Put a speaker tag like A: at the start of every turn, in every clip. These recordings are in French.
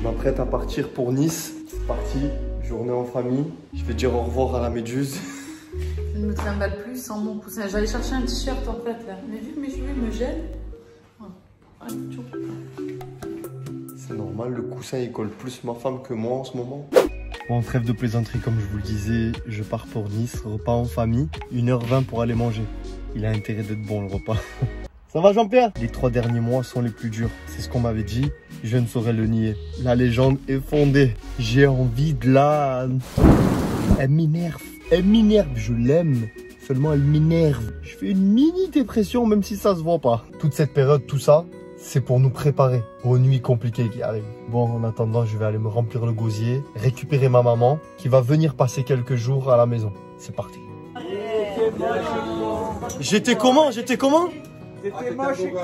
A: m'apprête à partir pour Nice. C'est parti, journée en famille. Je vais dire au revoir à la méduse.
B: Je ne me trimballe plus sans mon coussin. J'allais chercher un t-shirt en fait là. Mais vu que mes cheveux me gênent.
A: C'est normal, le coussin il colle plus ma femme que moi en ce moment. Bon, trêve de plaisanterie, comme je vous le disais, je pars pour Nice, repas en famille. 1h20 pour aller manger. Il a intérêt d'être bon le repas. Ça va Jean-Pierre? Les 3 derniers mois sont les plus durs. C'est ce qu'on m'avait dit. Je ne saurais le nier. La légende est fondée. J'ai envie de la... Elle m'énerve. Elle m'énerve. Je l'aime. Seulement elle m'énerve. Je fais une mini dépression même si ça se voit pas. Toute cette période, tout ça, c'est pour nous préparer aux nuits compliquées qui arrivent. Bon, en attendant, je vais aller me remplir le gosier, récupérer ma maman qui va venir passer quelques jours à la maison. C'est parti. J'étais comment? J'étais comment?
C: T'étais moche et con.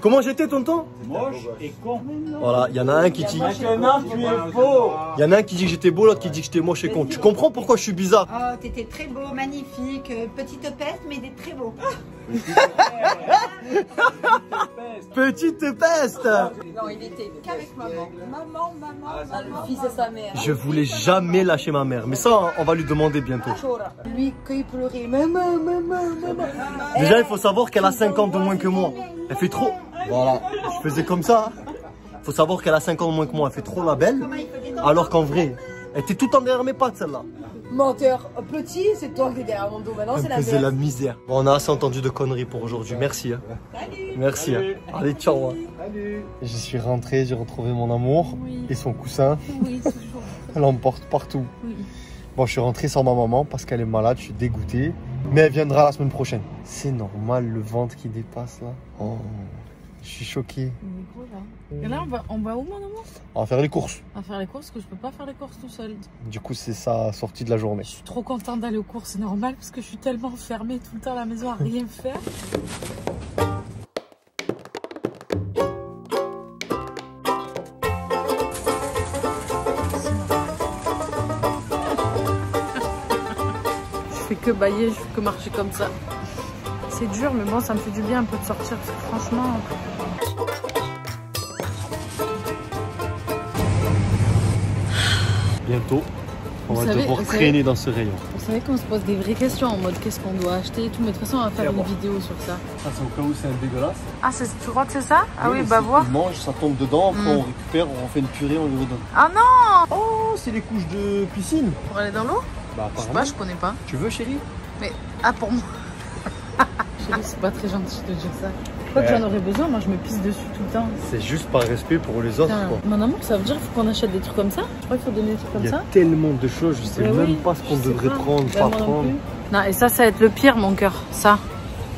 A: Comment j'étais, tonton?
C: Moche et con.
A: Voilà, il y en a un qui dit...
C: Maintenant, tu es beau.
A: Il y en a un qui dit que j'étais beau, l'autre qui dit que j'étais moche et con. Tu comprends pourquoi je suis bizarre?
D: Oh, t'étais très beau, magnifique, petite peste, mais des très beaux.
A: Petite peste.
D: Non, il était qu'avec maman. Maman. Le fils de sa mère.
A: Je voulais jamais lâcher ma mère, mais ça, on va lui demander bientôt.
D: Lui, quand il pleurait, maman.
A: Déjà, il faut savoir qu'elle a 5 ans de moins que moi. Elle fait trop... Voilà, je faisais comme ça. Il faut savoir qu'elle a 5 ans de moins que moi. Elle fait trop la belle. Alors qu'en vrai, elle était tout le temps derrière mes pattes, celle-là.
D: Menteur, petit, c'est toi qui es derrière mon dos. Maintenant, c'est la
A: faisait la misère. Bon, on a assez entendu de conneries pour aujourd'hui. Merci. Hein. Merci. Hein. Allez, ciao. Hein. J'y suis rentré, j'ai retrouvé mon amour et son coussin.
B: Oui, toujours.
A: Elle l'emporte partout.
B: Oui.
A: Bon, je suis rentré sans ma maman parce qu'elle est malade, je suis dégoûté. Mais elle viendra la semaine prochaine. C'est normal, le ventre qui dépasse là. Oh, je suis choqué.
B: Et là, on va où, mon amour?
A: On va faire les courses.
B: On va faire les courses, parce que je peux pas faire les courses tout seul.
A: Du coup, c'est sa sortie de la journée.
B: Je suis trop contente d'aller aux courses, c'est normal, parce que je suis tellement enfermée tout le temps à la maison à rien faire. Je fais que bailler, je fais que marcher comme ça. C'est dur, mais bon, ça me fait du bien un peu de sortir, parce que franchement...
A: Bientôt, on va devoir traîner dans ce rayon.
B: Vous savez qu'on se pose des vraies questions en mode qu'est-ce qu'on doit acheter et tout, mais de toute façon, on va faire une vidéo sur ça.
A: Ça, c'est au cas où c'est un dégueulasse.
B: Ah, tu crois que c'est ça? Ah oui, bah voir.
A: On mange, ça tombe dedans, après on récupère, on fait une purée, on lui redonne.
B: Ah non!
A: Oh, c'est les couches de piscine.
B: Pour aller dans l'eau?
A: Bah,
B: je sais pas, je connais pas.
A: Tu veux, chérie?
B: Mais, ah, pour moi. Chérie, c'est pas très gentil de dire ça. Quoi que j'en aurais besoin, moi je me pisse dessus tout le temps.
A: C'est juste par respect pour les autres.
B: Mon amour, ça veut dire qu'il faut qu'on achète des trucs comme ça? Je crois qu'il faut donner des trucs comme ça.
A: Il y a tellement de choses, je sais même pas ce qu'on devrait prendre, pas prendre.
B: Non, et ça va être le pire, mon cœur. Ça.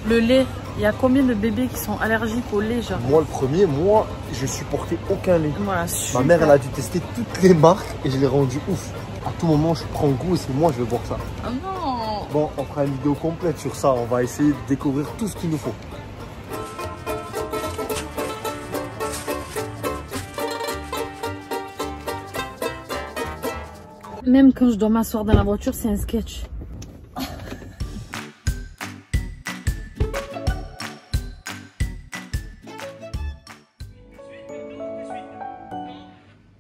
B: Le lait. Il y a combien de bébés qui sont allergiques au lait, genre?
A: Moi, le premier, je supportais aucun lait.
B: Voilà,
A: ma mère, elle a dû tester toutes les marques et je l'ai rendu ouf. À tout moment, je prends goût et c'est moi, je vais boire ça.
B: Oh non!
A: Bon, on fera une vidéo complète sur ça. On va essayer de découvrir tout ce qu'il nous faut.
B: Même quand je dois m'asseoir dans la voiture, c'est un sketch.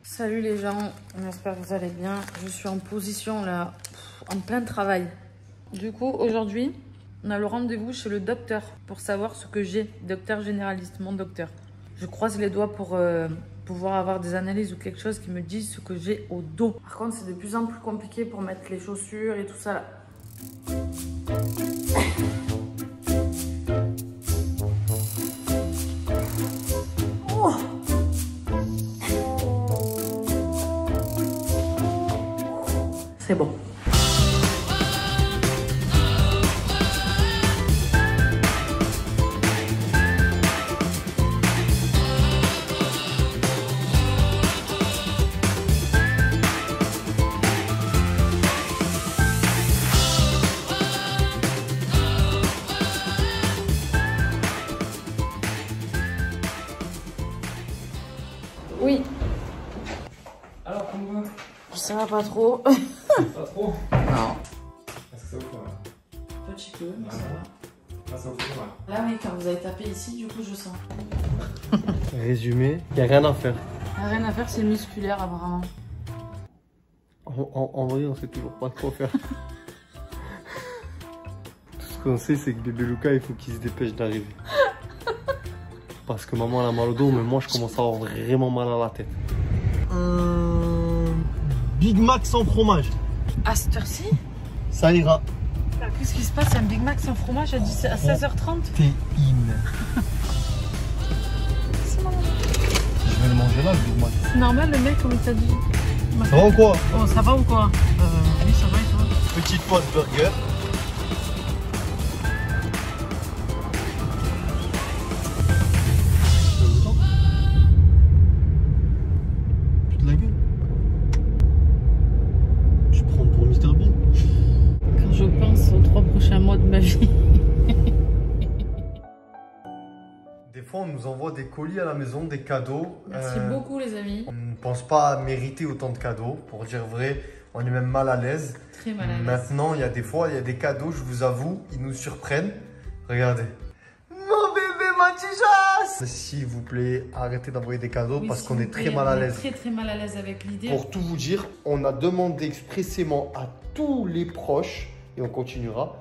B: Salut les gens, j'espère que vous allez bien. Je suis en position là, en plein travail. Du coup, aujourd'hui, on a le rendez-vous chez le docteur pour savoir ce que j'ai. Docteur généraliste, mon docteur. Je croise les doigts pour pouvoir avoir des analyses ou quelque chose qui me dise ce que j'ai au dos. Par contre, c'est de plus en plus compliqué pour mettre les chaussures et tout ça là. Oh! C'est bon. Oui.
C: Alors, comment
B: Ça va pas trop.
C: Pas trop?
B: Non.
C: Est-ce que ça vous fait mal?
B: Petit peu, mais ça va.
C: Ah, ça vous fait mal.
B: Là, mais quand vous avez tapé ici, du coup, je sens.
A: Résumé, il n'y a rien à faire.
B: Rien à faire, c'est musculaire apparemment.
A: En vrai, on sait toujours pas quoi faire. Tout ce qu'on sait, c'est que bébé Lucas, il faut qu'il se dépêche d'arriver. Parce que maman elle a mal au dos, mais moi je commence à avoir vraiment mal à la tête. Big Mac sans fromage.
B: À cette heure-ci?
A: Ça ira.
B: Qu'est-ce qui se passe? Un Big Mac sans fromage à 16h30?
A: T'es in. Je vais le manger là, le Big Mac.
B: C'est normal, le mec, comme il t'a dit.
A: Ça va ou quoi?
B: Oh, ça va ou quoi? Oui, ça va et toi?
A: Petite pause burger. Toute la gueule. Tu prends pour Mr Bean?
B: Quand je pense aux 3 prochains mois de ma vie.
A: Des fois, on nous envoie des colis à la maison, des cadeaux.
B: Merci beaucoup, les amis.
A: On ne pense pas mériter autant de cadeaux. Pour dire vrai, on est même mal à l'aise.
B: Très mal à l'aise.
A: Maintenant, il y a des fois, il y a des cadeaux, je vous avoue, ils nous surprennent. Regardez. Mon bébé Matijas! S'il vous plaît, arrêtez d'envoyer des cadeaux
B: Oui,
A: parce
B: s'il
A: qu'on
B: vous
A: est
B: plaît,
A: très mal à l'aise.
B: On est très mal à l'aise avec l'idée.
A: Pour tout vous dire, on a demandé expressément à tous les proches, et on continuera,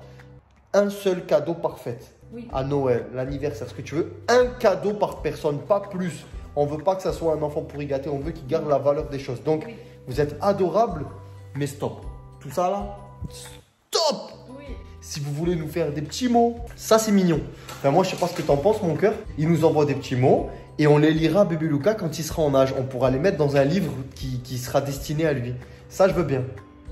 A: un seul cadeau par fête.
B: Oui.
A: À Noël, l'anniversaire, ce que tu veux, un cadeau par personne, pas plus. On veut pas que ça soit un enfant pourri gâté, on veut qu'il garde la valeur des choses. Donc,
B: Oui.
A: vous êtes adorables, mais stop. Tout ça là, stop!
B: Oui.
A: Si vous voulez nous faire des petits mots, ça c'est mignon. Enfin, moi, je sais pas ce que t'en penses, mon cœur. Il nous envoie des petits mots et on les lira à bébé Lucas quand il sera en âge. On pourra les mettre dans un livre qui sera destiné à lui. Ça, je veux bien.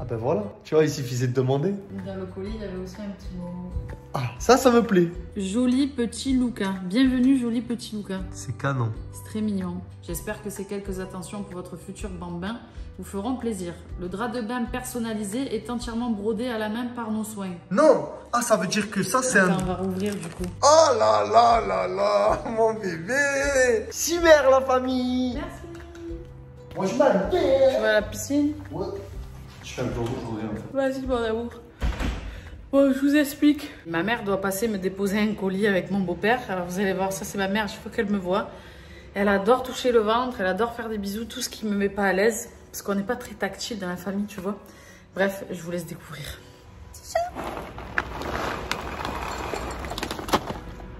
A: Ah ben voilà, tu vois, il suffisait de demander.
B: Dans le colis, il y avait aussi un petit mot.
A: Ah, ça me plaît.
B: Joli petit Lucas. Bienvenue, joli petit Lucas.
A: C'est canon.
B: C'est très mignon. J'espère que ces quelques attentions pour votre futur bambin vous feront plaisir. Le drap de bain personnalisé est entièrement brodé à la main par nos soins.
A: Non! Ah, ça veut dire que ça, c'est
B: Attends,
A: un...
B: on va rouvrir du coup.
A: Oh là là là là, mon bébé! Cimer, la famille!
B: Merci.
A: Moi, je m'inquiète.
B: Tu vas à la piscine?
A: Ouais. Je fais un jour, je reviens.
B: Vas-y, mon amour. Bon, je vous explique. Ma mère doit passer me déposer un colis avec mon beau-père. Alors, vous allez voir, ça, c'est ma mère. Je veux qu'elle me voit. Elle adore toucher le ventre. Elle adore faire des bisous. Tout ce qui me met pas à l'aise. Parce qu'on n'est pas très tactile dans la famille, tu vois. Bref, je vous laisse découvrir.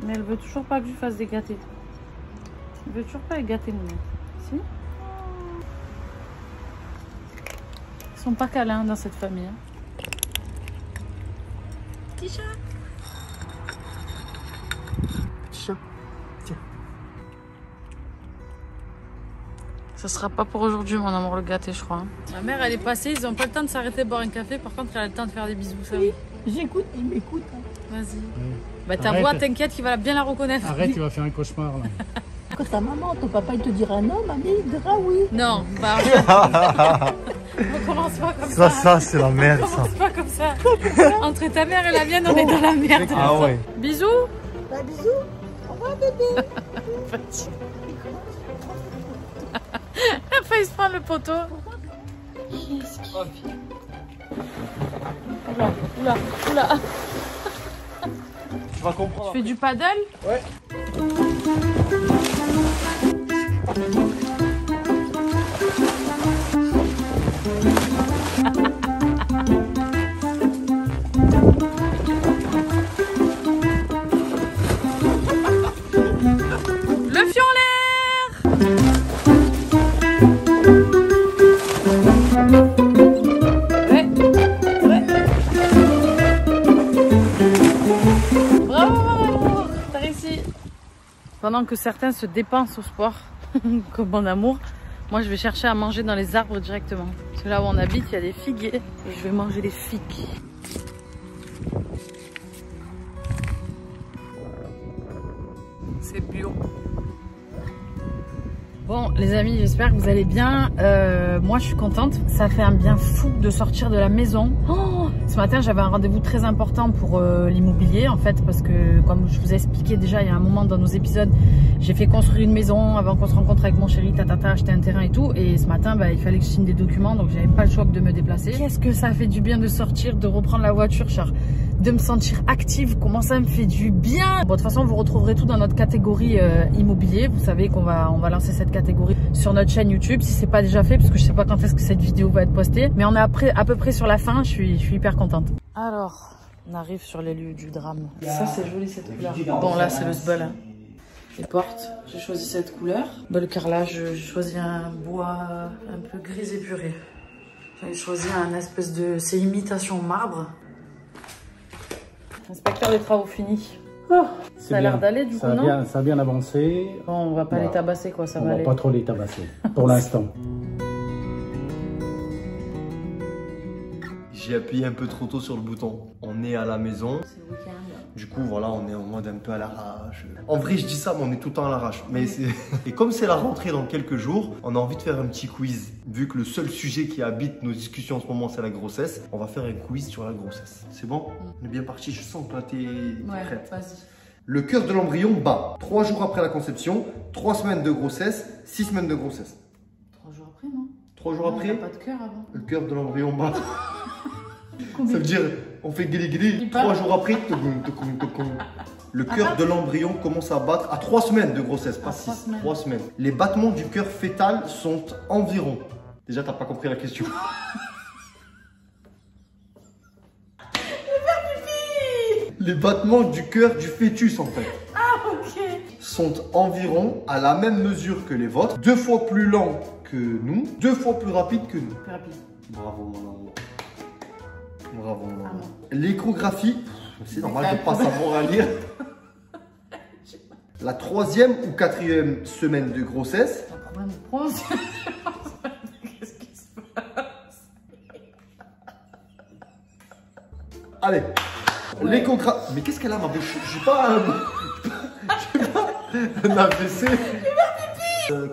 B: Mais elle veut toujours pas que je fasse des gâtés. Elle veut toujours pas être gâtée, mon mec. Si? Ils sont pas câlins dans cette famille. Hein. Petit chat.
A: Petit chat. Tiens.
B: Ça sera pas pour aujourd'hui, mon amour, le gâté, je crois. Hein. Ma mère, elle est passée. Ils ont pas le temps de s'arrêter boire un café. Par contre, elle a le temps de faire des bisous, ça oui.
D: J'écoute, il m'écoute.
B: Vas-y. Bah, ta voix, t'inquiète, qu'il va bien la reconnaître.
C: Arrête, il va faire un cauchemar là.
D: Quand ta maman, ton papa, il te dira non, mamie, il dira oui.
B: Non, bah. On commence pas comme
A: Ça,
B: ça.
A: c'est la merde,
B: On
A: ça.
B: commence pas comme ça. Entre ta mère et la mienne, on est dans la merde.
A: Ah ouais.
B: Bisous.
D: Bah, bisous. Au revoir, bébé.
B: Elle a failli se prendre le poteau. Oula, oula, oula.
A: Tu vas comprendre.
B: Tu fais du paddle?
A: Ouais.
B: Le fion en l'air. Ouais, ouais. Bravo, bravo. T'as réussi. Pendant que certains se dépensent au sport, comme mon amour, moi je vais chercher à manger dans les arbres directement. Parce que là où on habite, il y a des figuiers. Et je vais manger des figues. C'est bio. Bon les amis, j'espère que vous allez bien. Moi je suis contente. Ça fait un bien fou de sortir de la maison. Oh, ce matin j'avais un rendez-vous très important pour l'immobilier en fait. Parce que comme je vous ai expliqué déjà il y a un moment dans nos épisodes, j'ai fait construire une maison avant qu'on se rencontre avec mon chéri, acheter un terrain et tout. Et ce matin bah, il fallait que je signe des documents. Donc j'avais pas le choix que de me déplacer. Qu'est-ce que ça fait du bien de sortir, de reprendre la voiture. Genre, de me sentir active, comment ça me fait du bien. Bon, de toute façon, vous retrouverez tout dans notre catégorie immobilier. Vous savez qu'on va lancer cette catégorie sur notre chaîne YouTube si c'est pas déjà fait, parce que je sais pas quand est-ce que cette vidéo va être postée. Mais on est à peu près sur la fin, je suis hyper contente. Alors, on arrive sur les lieux du drame. Ça, c'est joli cette couleur. Bon, là, c'est le sbal. Hein. Les portes, j'ai choisi cette couleur. Le carrelage, j'ai choisi un bois un peu gris épuré. J'ai choisi un espèce de... c'est imitation marbre. Inspecteur des travaux finis. Oh, ça a l'air d'aller du coup, non?
E: Ça a bien avancé.
B: Bon, on va pas les tabasser quoi, ça va aller.
E: On va pas trop les tabasser, pour l'instant.
A: J'ai appuyé un peu trop tôt sur le bouton. On est à la maison.
B: C'est le week-end.
A: Du coup, voilà, on est en mode un peu à l'arrache. En vrai, je dis ça, mais on est tout le temps à l'arrache. Mais et comme c'est la rentrée dans quelques jours, on a envie de faire un petit quiz. Vu que le seul sujet qui habite nos discussions en ce moment, c'est la grossesse, on va faire un quiz sur la grossesse. C'est bon? On est bien parti. Je sens que toi, t'es prête.
B: Vas-y.
A: Le cœur de l'embryon bat 3 jours après la conception, 3 semaines de grossesse, 6 semaines de grossesse.
B: 3 jours après, non?
A: 3 jours après?
B: Il n'y a pas de cœur avant.
A: Le cœur de l'embryon bat. Ça veut dire, on fait guili-guili, 3 jours après, le cœur de l'embryon commence à battre à 3 semaines de grossesse, pas 6, 3 semaines. Les battements du cœur fœtal sont environ. Déjà, t'as pas compris la question. Les battements du cœur du fœtus, en fait.
B: Ah, ok.
A: Sont environ à la même mesure que les vôtres, 2 fois plus lents que nous, 2 fois plus rapides que nous.
B: Plus rapide.
A: Bravo, mon amour. Bravo, mon amour. L'échographie, c'est normal de ne pas savoir à lire. La 3e ou 4e semaine de grossesse.
B: Un problème de prononciation. Qu'est-ce qui se passe?
A: Allez. L'échographie. Mais qu'est-ce qu'elle a, ma bouche? Je suis pas un AVC.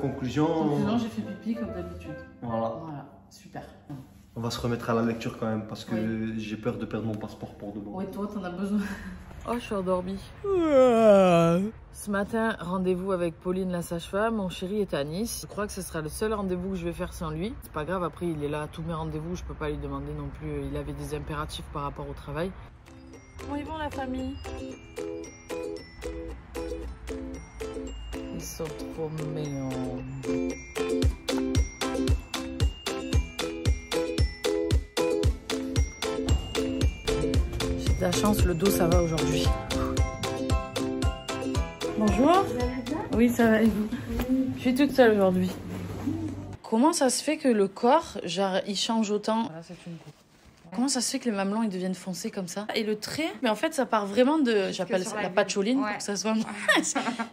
A: Conclusion.
B: Conclusion, j'ai fait pipi comme d'habitude.
A: Voilà.
B: Voilà, super.
A: On va se remettre à la lecture quand même parce que j'ai peur de perdre mon passeport pour demain.
B: Oui, toi, t'en as besoin. Oh, je suis endormie. Ce matin, rendez-vous avec Pauline, la sage-femme. Mon chéri est à Nice. Je crois que ce sera le seul rendez-vous que je vais faire sans lui. C'est pas grave, après, il est là à tous mes rendez-vous. Je peux pas lui demander non plus. Il avait des impératifs par rapport au travail. Comment ils vont, la famille? Ils sont trop mignons. J'ai de la chance, le dos ça va aujourd'hui. Bonjour. Vous allez bien? Oui, ça va et vous? Je suis toute seule aujourd'hui. Comment ça se fait que le corps, genre, il change autant? Voilà, c'est une coupe. Comment ça se fait que les mamelons ils deviennent foncés comme ça? Et le trait, mais en fait ça part vraiment de, j'appelle ça la patcholine pour que ça soit.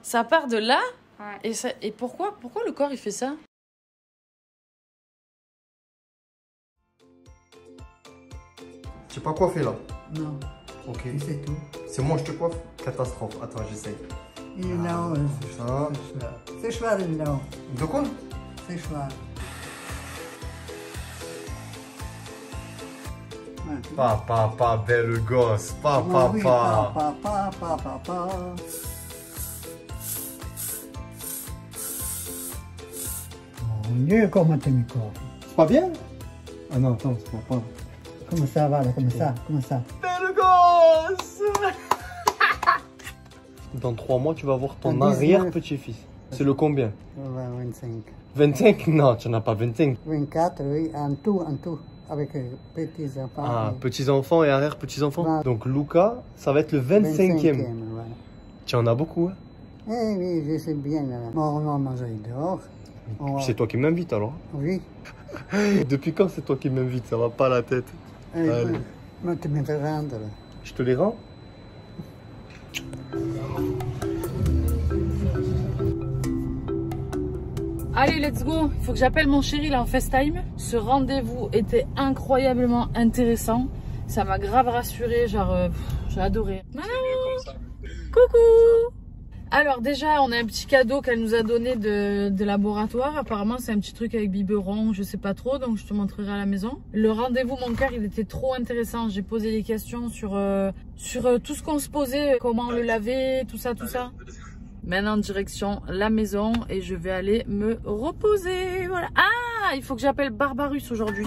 B: Ça part de là. Ouais. Et pourquoi le corps il fait ça?
A: Tu n'es pas coiffé là?
F: Non.
A: Ok.
F: C'est tout.
A: C'est moi je te coiffe? Catastrophe. Attends, j'essaye.
F: Non,
A: ça.
F: C'est chouette, non.
A: De quoi?
F: C'est chouette.
A: Papa, belle gosse. Papa.
F: Oui, papa. Mon Dieu, comment tu me coiffes?
A: C'est pas bien? Ah non, attends, c'est pas.
F: Comment ça va, là, comme ça?
A: Belle gosse. Dans 3 mois, tu vas voir ton arrière-petit-fils. C'est le combien?
F: 25.
A: 25? Non, tu n'en as pas 25.
F: 24, oui, en tout. Avec petits-enfants.
A: Ah, petits-enfants et arrière-petits-enfants. Donc Luca, ça va être le 25e.
F: Ouais.
A: Tu en as beaucoup, hein?
F: Eh oui, je sais bien. On va manger dehors.
A: C'est toi qui m'invites alors?
F: Oui.
A: Depuis quand c'est toi qui m'invites? Ça va pas la tête. Allez.
F: Mais tu me fais rendre.
A: Je te les rends?
B: Allez, let's go. Il faut que j'appelle mon chéri là en FaceTime. Ce rendez-vous était incroyablement intéressant. Ça m'a grave rassurée, genre j'ai adoré. Maman, coucou. Alors déjà, on a un petit cadeau qu'elle nous a donné de laboratoire. Apparemment, c'est un petit truc avec biberon, je sais pas trop, donc je te montrerai à la maison. Le rendez-vous, mon cœur, il était trop intéressant. J'ai posé des questions sur tout ce qu'on se posait, comment le laver, tout ça. Maintenant, direction la maison et je vais aller me reposer. Voilà. Ah, il faut que j'appelle Barbarus aujourd'hui.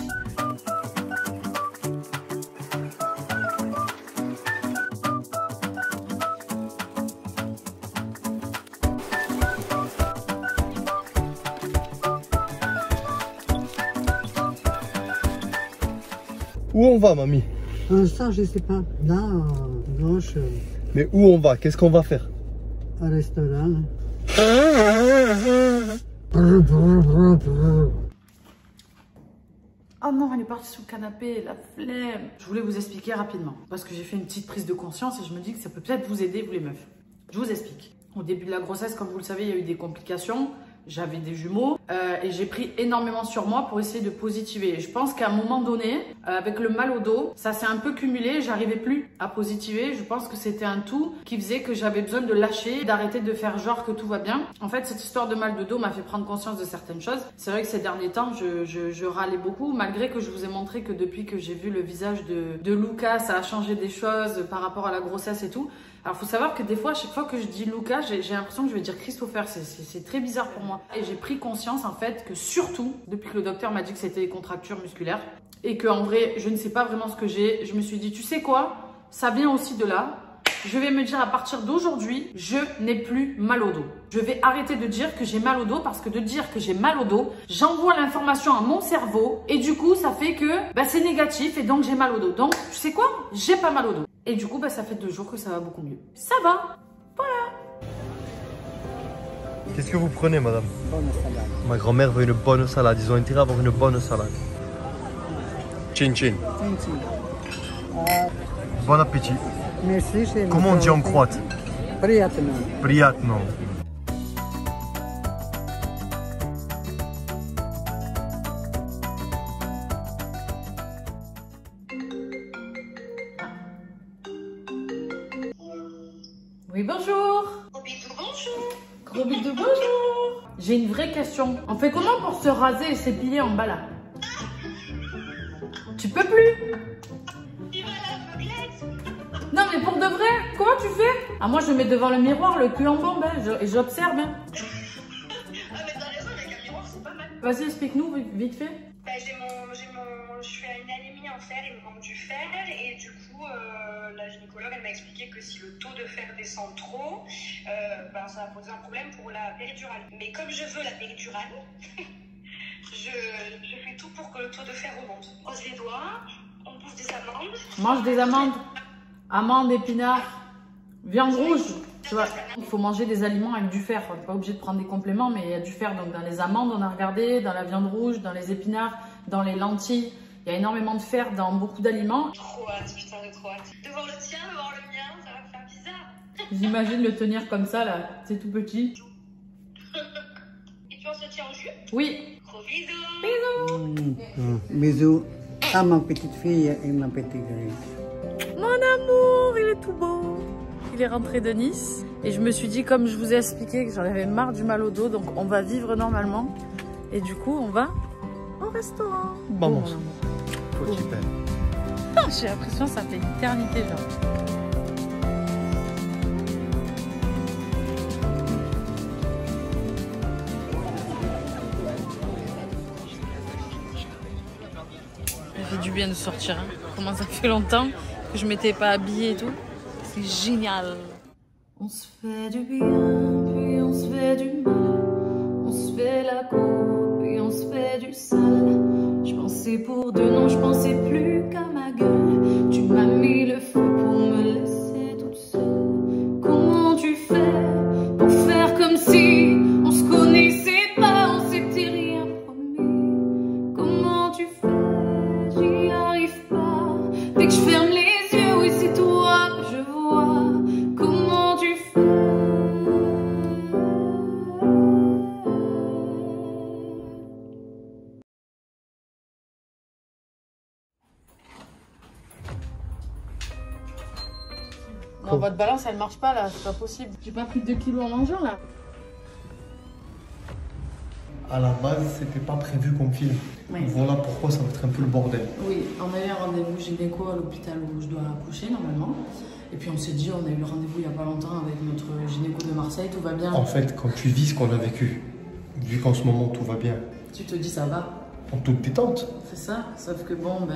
A: Où on va, mamie?
F: Ça, je sais pas. Là, à gauche,
A: Mais où on va? Qu'est-ce qu'on va faire?
F: un restaurant.
B: Oh non, elle est partie sous le canapé, la flemme. Je voulais vous expliquer rapidement parce que j'ai fait une petite prise de conscience et je me dis que ça peut peut-être vous aider, vous les meufs. Je vous explique. Au début de la grossesse, comme vous le savez, il y a eu des complications. J'avais des jumeaux et j'ai pris énormément sur moi pour essayer de positiver. Et je pense qu'à un moment donné, avec le mal au dos, ça s'est un peu cumulé. J'arrivais plus à positiver. Je pense que c'était un tout qui faisait que j'avais besoin de lâcher, d'arrêter de faire genre que tout va bien. En fait, cette histoire de mal de dos m'a fait prendre conscience de certaines choses. C'est vrai que ces derniers temps, je râlais beaucoup, malgré que je vous ai montré que depuis que j'ai vu le visage de Lucas, ça a changé des choses par rapport à la grossesse et tout. Alors, il faut savoir que des fois, à chaque fois que je dis Lucas, j'ai l'impression que je vais dire Christopher. C'est très bizarre pour moi. Et j'ai pris conscience, en fait, que surtout, depuis que le docteur m'a dit que c'était des contractures musculaires, et que en vrai, je ne sais pas vraiment ce que j'ai, je me suis dit, tu sais quoi? Ça vient aussi de là. Je vais me dire, à partir d'aujourd'hui, je n'ai plus mal au dos. Je vais arrêter de dire que j'ai mal au dos, parce que de dire que j'ai mal au dos, j'envoie l'information à mon cerveau, et du coup, ça fait que c'est négatif, et donc j'ai mal au dos. Donc, tu sais quoi? J'ai pas mal au dos. Et du coup, ça fait 2 jours que ça va beaucoup mieux. Ça va. Voilà.
A: Qu'est-ce que vous prenez, madame?
F: Bonne salade.
A: Ma grand-mère veut une bonne salade. Ils ont intérêt à avoir une bonne salade. Chin chin. Bon appétit.
F: Merci, chérie.
A: Comment on dit en croate?
F: Приятно.
A: Приятно.
B: Oui, bonjour.
G: Gros bisous, bonjour.
B: Gros bisous, bonjour. J'ai une vraie question. On fait comment pour se raser et s'épiler en bas là? Tu peux plus?
G: Viva l'aveuglette.
B: Non, mais pour de vrai, comment tu fais? Ah, moi je me mets devant le miroir, le cul en bombe, et j'observe. Hein.
G: Ah mais t'as raison, avec un miroir c'est pas mal.
B: Vas-y, explique-nous vite fait.
G: Je fais une anémie en fer, il me manque du fer et du coup la gynécologue elle m'a expliqué que si le taux de fer descend trop, ça va poser un problème pour la péridurale. Mais comme je veux la péridurale, je fais tout pour que le taux de fer remonte. On croise les doigts, on bouffe des amandes.
B: Mange des amandes. Amandes, épinards, viande rouge. Tu vois, il faut manger des aliments avec du fer. On n'est pas obligé de prendre des compléments, mais il y a du fer. Donc dans les amandes, on a regardé, dans la viande rouge, dans les épinards, dans les lentilles. Il y a énormément de fer dans beaucoup d'aliments.
G: Trop hâte, putain, j'ai trop hâte. De voir le tien, de voir le mien, ça va me faire bizarre.
B: J'imagine le tenir comme ça, là. C'est tout petit.
G: Et puis on se tient au jus?
B: Oui.
G: Gros bisous.
F: Bisous à ma petite fille et ma petite Grace.
B: Mon amour, il est tout beau. Il est rentré de Nice. Et je me suis dit, comme je vous ai expliqué, que j'en avais marre du mal au dos. Donc on va vivre normalement. Et du coup, on va au restaurant.
A: Vamos.
B: Oh,
A: Super.
B: j'ai l'impression que ça fait une éternité, genre. Ça fait du bien de sortir. Hein. Comment ça fait longtemps que je m'étais pas habillée et tout. C'est génial. On se fait du bien, puis on se fait du mal. On se fait la cour, puis on se fait du sale. Je pensais pour deux, non, je pensais plus qu'à ma gueule. Tu m'as mis le feu pour me laisser toute seule. Comment tu fais pour faire comme si on se connaissait pas, on s'était rien promis? Comment tu fais? J'y arrive pas. Dès que je ferme les yeux, oui, c'est toi que je vois. Comment tu fais? Non, votre balance elle marche pas là, c'est pas possible. J'ai pas pris 2 kilos en mangeant là.
A: À la base, c'était pas prévu qu'on filme.
B: Oui.
A: Voilà pourquoi ça va être un peu le bordel.
B: Oui, on a eu un rendez-vous gynéco à l'hôpital où je dois accoucher normalement. Et puis on s'est dit, on a eu le rendez-vous il y a pas longtemps avec notre gynéco de Marseille, tout va bien.
A: En fait, quand tu vis ce qu'on a vécu, vu qu'en ce moment tout va bien,
B: Tu te dis ça va.
A: en toute détente.
B: C'est ça, sauf que bon,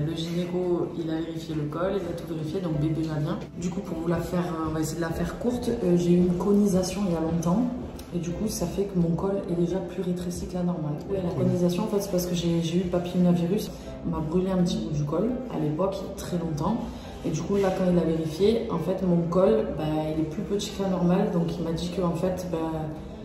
B: le gynéco, il a vérifié le col, il a tout vérifié, donc bébé va bien. Du coup, pour vous la faire, on va essayer de la faire courte. J'ai eu une conisation il y a longtemps. Et du coup, ça fait que mon col est déjà plus rétréci que la normale. Oui, la conisation, en fait, c'est parce que j'ai eu le papillomavirus. On m'a brûlé un petit bout du col, à l'époque, il y a très longtemps. Et du coup, là, quand il a vérifié, en fait, mon col, bah, il est plus petit que la normale. Donc, il m'a dit que, en fait, bah,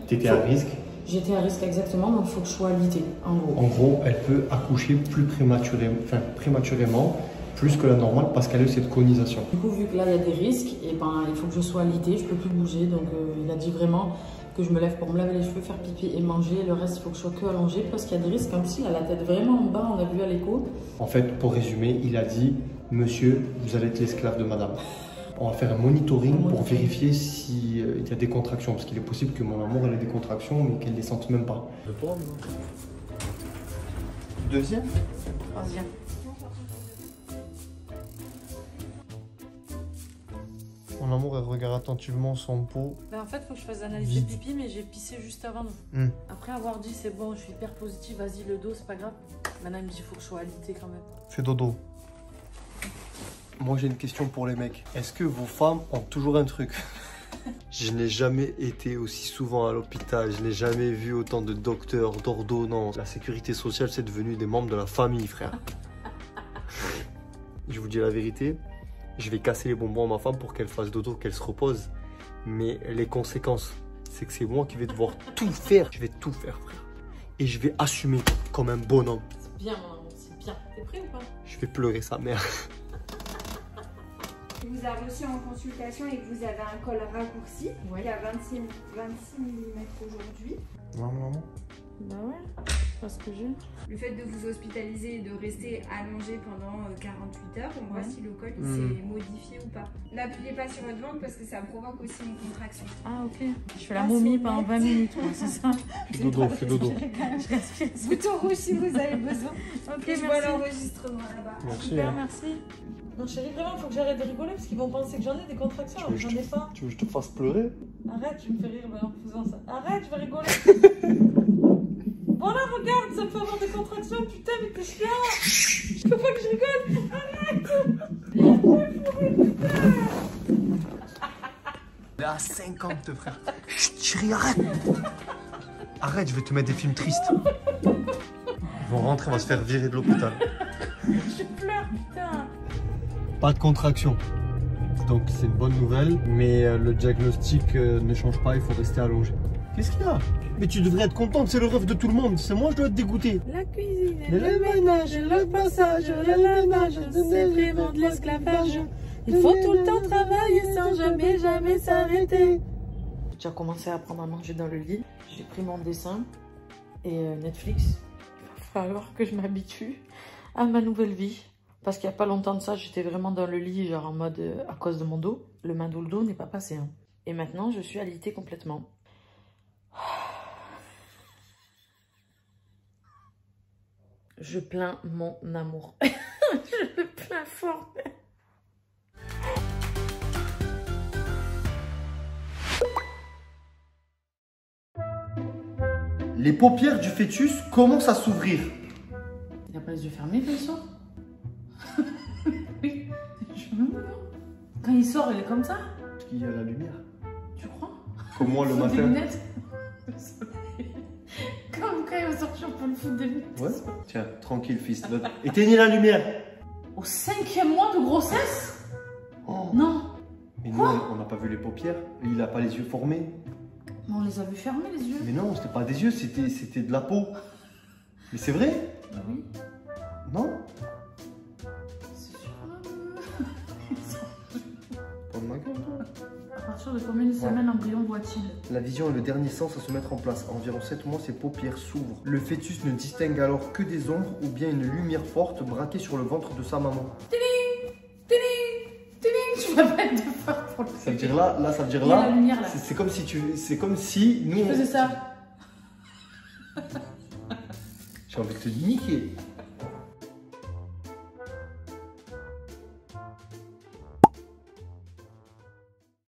A: T'étais à risque.
B: J'étais à risque exactement, donc il faut que je sois alitée, en gros.
A: En gros, elle peut accoucher plus prématurément, plus que la normale, parce qu'elle a eu cette conisation.
B: Du coup, vu que là, il y a des risques, et ben, il faut que je sois alitée, je peux plus bouger. Donc, il a dit vraiment que je me lève pour me laver les cheveux, faire pipi et manger. Le reste, il faut que je sois que allongée, parce qu'il y a des risques. Comme s'il a la tête vraiment en bas, on a vu à l'écho.
A: En fait, pour résumer, il a dit « Monsieur, vous allez être l'esclave de madame ». On va faire un monitoring pour vérifier s'il y a des contractions. Parce qu'il est possible que mon amour elle ait des contractions, mais qu'elle ne les sente même pas. Deuxième?
B: Troisième.
A: Mon amour, elle regarde attentivement son pot.
B: Ben en fait, il faut que je fasse analyse de pipi, mais j'ai pissé juste avant. Après avoir dit c'est bon, je suis hyper positive, vas-y, le dos, c'est pas grave. Maintenant, il me dit il faut que je sois alitée quand même.
A: Fais dodo. Moi, j'ai une question pour les mecs. Est-ce que vos femmes ont toujours un truc? Je n'ai jamais été aussi souvent à l'hôpital. Je n'ai jamais vu autant de docteurs, d'ordonnances. La sécurité sociale, c'est devenu des membres de la famille, frère. Je vous dis la vérité. Je vais casser les bonbons à ma femme pour qu'elle fasse dodo, qu'elle se repose. Mais les conséquences, c'est que c'est moi qui vais devoir tout faire. Je vais tout faire, frère. Et je vais assumer comme un bonhomme.
B: C'est bien, mon amour, c'est bien. T'es prêt ou pas?
A: Je vais pleurer sa mère.
H: Vous avez reçu en consultation et que vous avez un col raccourci qui a 26 mm aujourd'hui.
A: Maman.
B: Bah ouais, parce que j'ai.
H: Le fait de vous hospitaliser et de rester allongé pendant 48 heures, on voit si le col s'est modifié ou pas. N'appuyez pas sur votre ventre parce que ça provoque aussi une contraction.
B: Ah ok. Je fais la momie pendant 20 minutes, c'est ça.
A: Fais dodo, fais dodo.
B: Je respire.
H: Bouton rouge si vous avez besoin.
B: Ok,
H: Je vois l'enregistrement là-bas.
A: Merci.
B: Super, merci. Non chérie, vraiment, il faut que j'arrête de rigoler parce qu'ils vont penser que j'en ai des contractions alors que j'en ai pas.
A: Tu veux que je te fasse pleurer?
B: Arrête, tu me fais rire en faisant ça. Arrête, je vais rigoler. Voilà, regarde, ça me fait avoir des contractions, putain, mais t'es chiant. Je peux pas que je rigole. Arrête.
A: Elle est à 50, frère. Chérie, arrête. Arrête, je vais te mettre des films tristes. Ils vont rentrer, on va se faire virer de l'hôpital.
B: Je pleure, putain.
A: Pas de contraction. Donc c'est une bonne nouvelle, mais le diagnostic ne change pas, il faut rester allongé. Qu'est-ce qu'il y a? Mais tu devrais être contente, c'est le rêve de tout le monde. C'est moi, je dois être dégoûté.
B: La cuisine, le ménage, le passage, le ménage, c'est vraiment de l'esclavage. Il faut tout le temps travailler sans jamais s'arrêter. J'ai déjà commencé à apprendre à manger dans le lit. J'ai pris mon dessin et Netflix. Il va falloir que je m'habitue à ma nouvelle vie. Parce qu'il n'y a pas longtemps de ça, j'étais vraiment dans le lit, genre en mode à cause de mon dos. Le main dans le dos n'est pas passé. Hein. Et maintenant, je suis alitée complètement. Je plains mon amour. Je le plains fort.
A: Les paupières du fœtus commencent à s'ouvrir.
B: Il n'a pas les yeux fermés quand il sort? Oui. Quand il sort, il est comme ça?
A: Parce qu'il y a la lumière.
B: Tu crois?
A: Comme moi le matin.
B: Des lunettes? Quand il va sortir, on peut le foutre des lunettes.
A: Ouais. Tiens, tranquille fils. Éteignez la lumière.
B: Au 5e mois de grossesse?
A: Oh.
B: Non.
A: Mais nous, on n'a pas vu les paupières. Il n'a pas les yeux formés.
B: Mais on les a vus fermer les yeux.
A: Mais non, c'était pas des yeux, c'était de la peau. Mais c'est vrai?
B: Oui.
A: Non?
B: C'est sûr.
A: Pas de ma gueule, toi.
B: À partir de combien de semaines l'embryon voit-il?
A: La vision est le dernier sens à se mettre en place. À environ 7 mois, ses paupières s'ouvrent. Le fœtus ne distingue alors que des ombres ou bien une lumière forte braquée sur le ventre de sa maman.
B: Tiling, tiling, tiling. Tu vas pas être de fort pour le
A: Ça veut dire là, ça veut dire
B: il y a
A: là.
B: la lumière là.
A: C'est comme si nous.
B: Je faisais ça.
A: J'ai envie de te niquer.